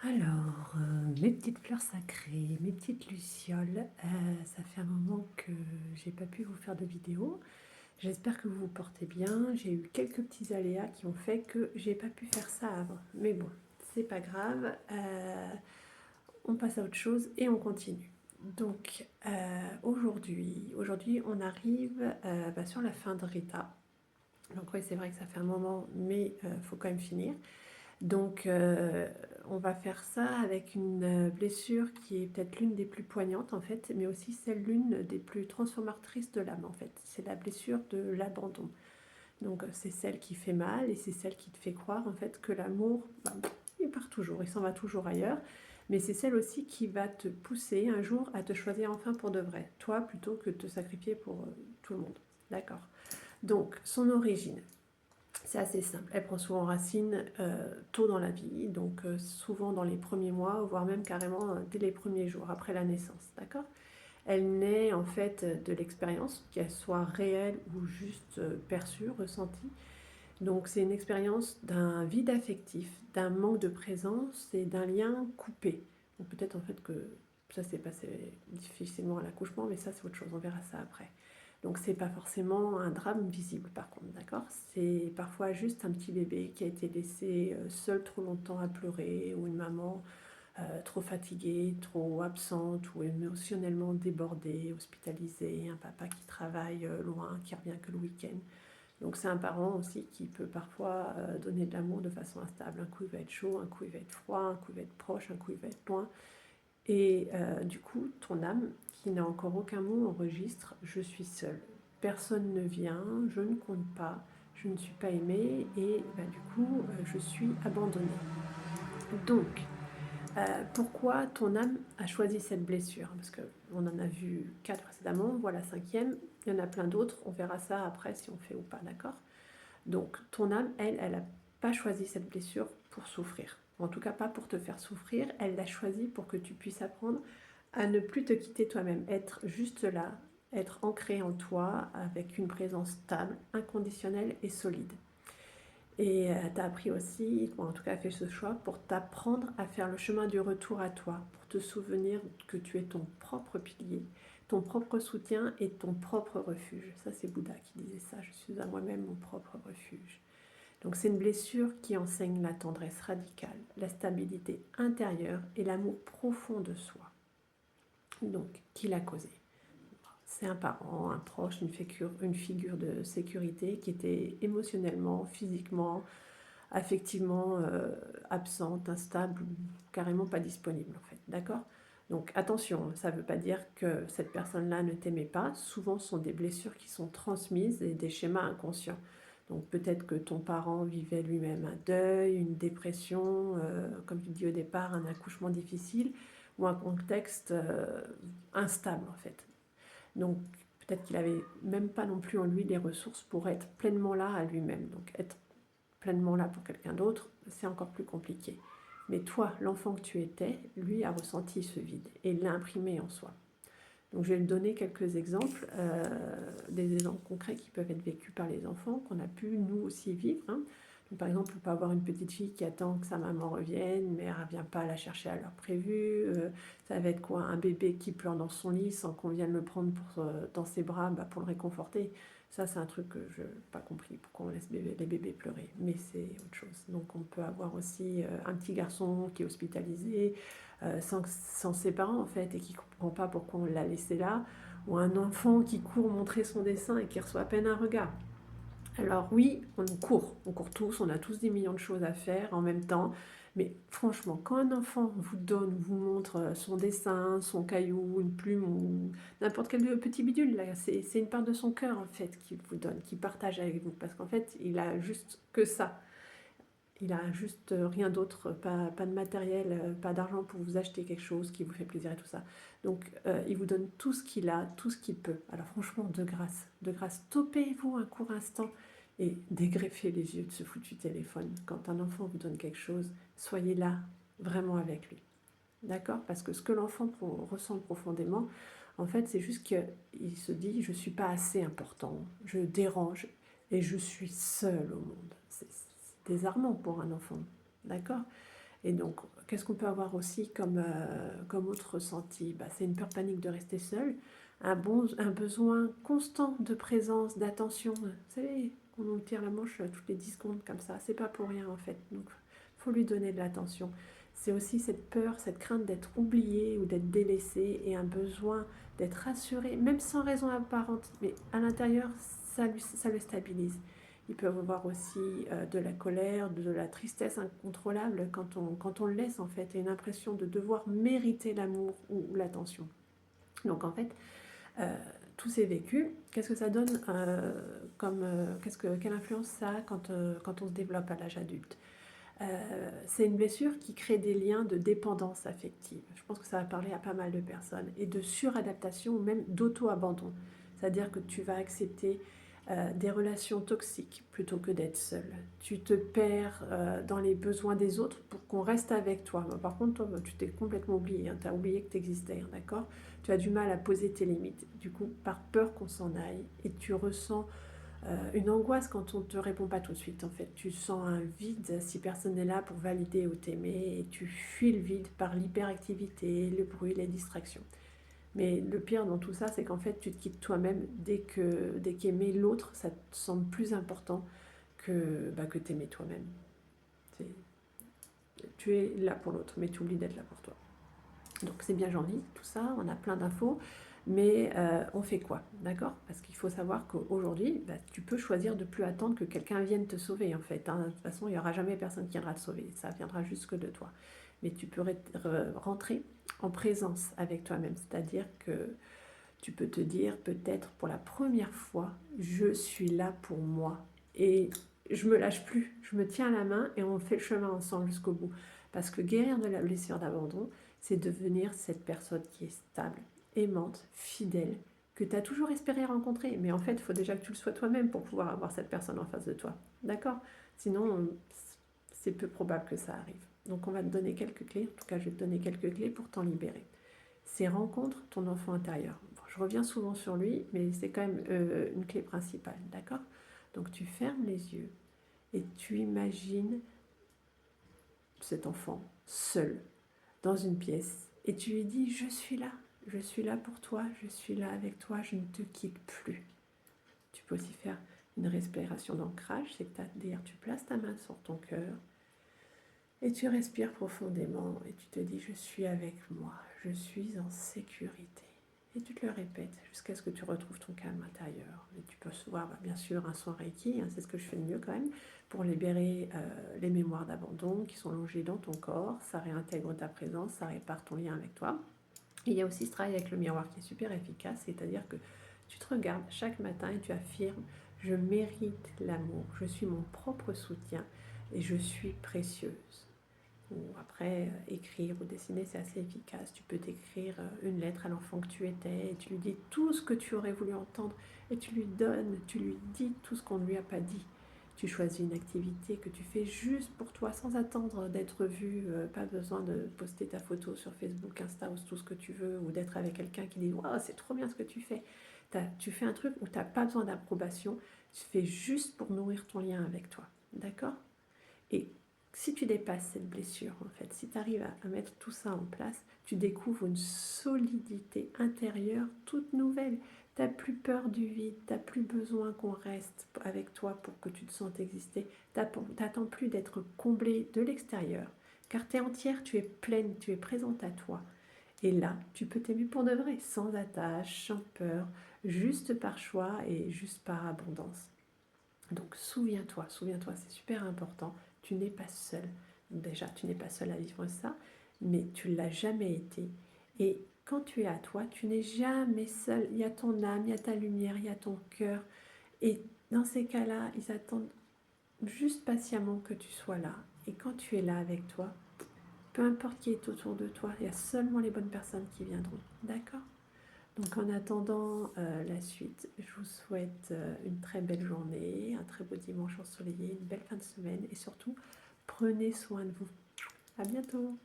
Alors, mes petites fleurs sacrées, mes petites lucioles, ça fait un moment que j'ai pas pu vous faire de vidéo. J'espère que vous vous portez bien. J'ai eu quelques petits aléas qui ont fait que j'ai pas pu faire ça avant. Mais bon, c'est pas grave. On passe à autre chose et on continue. Donc, aujourd'hui, on arrive sur la fin de Rita. Donc oui, c'est vrai que ça fait un moment, mais faut quand même finir. Donc, on va faire ça avec une blessure qui est peut-être l'une des plus poignantes en fait, mais aussi l'une des plus transformatrices de l'âme en fait. C'est la blessure de l'abandon. Donc, c'est celle qui fait mal et c'est celle qui te fait croire en fait que l'amour, il part toujours, il s'en va toujours ailleurs. Mais c'est celle aussi qui va te pousser un jour à te choisir enfin pour de vrai, toi plutôt que de te sacrifier pour tout le monde. D'accord. Donc, son origine. C'est assez simple. Elle prend souvent racine tôt dans la vie, donc souvent dans les premiers mois, voire même carrément dès les premiers jours après la naissance. D'accord. Elle naît en fait de l'expérience, qu'elle soit réelle ou juste perçue, ressentie. Donc c'est une expérience d'un vide affectif, d'un manque de présence et d'un lien coupé. Donc peut-être en fait que ça s'est passé difficilement à l'accouchement, mais ça c'est autre chose, on verra ça après. Donc c'est pas forcément un drame visible par contre, d'accord. C'est parfois juste un petit bébé qui a été laissé seul trop longtemps à pleurer, ou une maman trop fatiguée, trop absente ou émotionnellement débordée, hospitalisée, un papa qui travaille loin, qui revient que le week-end. Donc c'est un parent aussi qui peut parfois donner de l'amour de façon instable. Un coup il va être chaud, un coup il va être froid, un coup il va être proche, un coup il va être loin. Et du coup, ton âme, qui n'a encore aucun mot, enregistre: je suis seule, personne ne vient, je ne compte pas, je ne suis pas aimée et du coup, je suis abandonnée. Donc, pourquoi ton âme a choisi cette blessure? Parce qu'on en a vu 4 précédemment, voilà la cinquième, il y en a plein d'autres, on verra ça après si on fait ou pas, d'accord? Donc ton âme, elle n'a pas choisi cette blessure pour souffrir. En tout cas, pas pour te faire souffrir. Elle l'a choisie pour que tu puisses apprendre à ne plus te quitter toi-même. Être juste là, être ancré en toi avec une présence stable, inconditionnelle et solide. Et tu as appris aussi, ou en tout cas fait ce choix, pour t'apprendre à faire le chemin du retour à toi, pour te souvenir que tu es ton propre pilier, ton propre soutien et ton propre refuge. Ça, c'est Bouddha qui disait ça: je suis à moi-même mon propre refuge. Donc c'est une blessure qui enseigne la tendresse radicale, la stabilité intérieure et l'amour profond de soi. Donc, qui l'a causé? C'est un parent, un proche, une figure de sécurité qui était émotionnellement, physiquement, affectivement absente, instable ou carrément pas disponible en fait. D'accord. Donc attention, ça ne veut pas dire que cette personne-là ne t'aimait pas. Souvent, ce sont des blessures qui sont transmises et des schémas inconscients. Donc peut-être que ton parent vivait lui-même un deuil, une dépression, comme tu dis au départ, un accouchement difficile ou un contexte instable en fait. Donc peut-être qu'il avait même pas non plus en lui les ressources pour être pleinement là à lui-même. Donc être pleinement là pour quelqu'un d'autre, c'est encore plus compliqué. Mais toi, l'enfant que tu étais, lui a ressenti ce vide et l'a imprimé en soi. Donc je vais te donner quelques exemples, des exemples concrets qui peuvent être vécus par les enfants, qu'on a pu nous aussi vivre. Hein. Donc, par exemple, on peut avoir une petite fille qui attend que sa maman revienne, mais elle ne revient pas la chercher à l'heure prévue. Ça va être quoi? Un bébé qui pleure dans son lit sans qu'on vienne le prendre dans ses bras pour le réconforter. Ça, c'est un truc que je n'ai pas compris, pourquoi on laisse les bébés pleurer. Mais c'est autre chose. Donc on peut avoir aussi un petit garçon qui est hospitalisé, sans ses parents en fait, et qui ne comprend pas pourquoi on l'a laissé là, ou un enfant qui court montrer son dessin et qui reçoit à peine un regard. Alors oui, on court tous, on a tous des millions de choses à faire en même temps, mais franchement, quand un enfant vous montre son dessin, son caillou, une plume ou n'importe quel petit bidule, là, c'est une part de son cœur en fait qu'il vous donne, qu'il partage avec vous, parce qu'en fait, il a juste que ça. Il a juste rien d'autre, pas de matériel, pas d'argent pour vous acheter quelque chose qui vous fait plaisir et tout ça. Donc il vous donne tout ce qu'il a, tout ce qu'il peut. Alors franchement, de grâce, stoppez-vous un court instant et dégreffez les yeux de ce foutu téléphone. Quand un enfant vous donne quelque chose, soyez là, vraiment avec lui. D'accord? Parce que ce que l'enfant ressent profondément, en fait, c'est juste qu'il se dit: je ne suis pas assez important, je dérange et je suis seul au monde. C'est désarmant pour un enfant. D'accord? Et donc, qu'est-ce qu'on peut avoir aussi comme autre ressenti? Bah, c'est une peur panique de rester seul, un besoin constant de présence, d'attention. Vous savez, on nous tire la manche toutes les 10 secondes comme ça, c'est pas pour rien en fait. Donc, il faut lui donner de l'attention. C'est aussi cette peur, cette crainte d'être oublié ou d'être délaissé et un besoin d'être rassuré, même sans raison apparente, mais à l'intérieur, ça le stabilise. Il peut y avoir aussi de la colère, de la tristesse incontrôlable quand on le laisse en fait, et une impression de devoir mériter l'amour ou l'attention. Donc en fait, euh, tous ces vécus, qu'est-ce que ça donne quelle influence ça a quand on se développe à l'âge adulte? C'est une blessure qui crée des liens de dépendance affective. Je pense que ça va parler à pas mal de personnes. Et de suradaptation ou même d'auto-abandon. C'est-à-dire que tu vas accepter des relations toxiques plutôt que d'être seul. Tu te perds dans les besoins des autres pour qu'on reste avec toi. Mais par contre, toi, tu t'es complètement oublié. Hein, tu as oublié que tu existais, hein, d'accord? Tu as du mal à poser tes limites. Du coup, par peur qu'on s'en aille. Et tu ressens une angoisse quand on ne te répond pas tout de suite. En fait, tu sens un vide si personne n'est là pour valider ou t'aimer, et tu fuis le vide par l'hyperactivité, le bruit, les distractions. Mais le pire dans tout ça, c'est qu'en fait, tu te quittes toi-même dès qu'aimer l'autre, ça te semble plus important que t'aimer toi-même. Tu es là pour l'autre, mais tu oublies d'être là pour toi. Donc c'est bien gentil, tout ça, on a plein d'infos, mais on fait quoi, d'accord? Parce qu'il faut savoir qu'aujourd'hui, bah, tu peux choisir de ne plus attendre que quelqu'un vienne te sauver, en fait. Hein. De toute façon, il n'y aura jamais personne qui viendra te sauver, ça viendra jusque de toi. Mais tu peux rentrer en présence avec toi-même, c'est-à-dire que tu peux te dire peut-être pour la première fois, je suis là pour moi. Et je me lâche plus, je me tiens à la main et on fait le chemin ensemble jusqu'au bout. Parce que guérir de la blessure d'abandon, c'est devenir cette personne qui est stable, aimante, fidèle, que tu as toujours espéré rencontrer. Mais en fait, il faut déjà que tu le sois toi-même pour pouvoir avoir cette personne en face de toi. D'accord? Sinon, c'est peu probable que ça arrive. Donc on va te donner quelques clés, en tout cas je vais te donner quelques clés pour t'en libérer. C'est rencontre ton enfant intérieur. Bon, je reviens souvent sur lui, mais c'est quand même une clé principale, d'accord? Donc tu fermes les yeux et tu imagines cet enfant seul dans une pièce et tu lui dis je suis là pour toi, je suis là avec toi, je ne te quitte plus. Tu peux aussi faire une respiration d'ancrage, c'est-à-dire tu places ta main sur ton cœur et tu respires profondément et tu te dis je suis avec moi, je suis en sécurité. Et tu te le répètes jusqu'à ce que tu retrouves ton calme intérieur. Et tu peux recevoir bien sûr un soin Reiki, hein, c'est ce que je fais de mieux quand même, pour libérer les mémoires d'abandon qui sont logées dans ton corps. Ça réintègre ta présence, ça répare ton lien avec toi. Et il y a aussi ce travail avec le miroir qui est super efficace, c'est-à-dire que tu te regardes chaque matin et tu affirmes je mérite l'amour, je suis mon propre soutien et je suis précieuse. Ou après, écrire ou dessiner, c'est assez efficace. Tu peux t'écrire une lettre à l'enfant que tu étais et tu lui dis tout ce que tu aurais voulu entendre et tu lui donnes, tu lui dis tout ce qu'on ne lui a pas dit. Tu choisis une activité que tu fais juste pour toi sans attendre d'être vu, pas besoin de poster ta photo sur Facebook, Insta ou tout ce que tu veux, ou d'être avec quelqu'un qui dit waouh, c'est trop bien ce que tu fais. Tu fais un truc où tu n'as pas besoin d'approbation, tu fais juste pour nourrir ton lien avec toi. D'accord? Et si tu dépasses cette blessure, en fait, si tu arrives à mettre tout ça en place, tu découvres une solidité intérieure toute nouvelle. Tu n'as plus peur du vide, tu n'as plus besoin qu'on reste avec toi pour que tu te sentes exister. Tu n'attends plus d'être comblé de l'extérieur, car tu es entière, tu es pleine, tu es présente à toi. Et là, tu peux t'aimer pour de vrai, sans attache, sans peur, juste par choix et juste par abondance. Donc souviens-toi, c'est super important, tu n'es pas seul. Déjà, tu n'es pas seul à vivre ça, mais tu ne l'as jamais été. Et quand tu es à toi, tu n'es jamais seul. Il y a ton âme, il y a ta lumière, il y a ton cœur. Et dans ces cas-là, ils attendent juste patiemment que tu sois là. Et quand tu es là avec toi, peu importe qui est autour de toi, il y a seulement les bonnes personnes qui viendront. D'accord ? Donc en attendant la suite, je vous souhaite une très belle journée, un très beau dimanche ensoleillé, une belle fin de semaine et surtout, prenez soin de vous. À bientôt.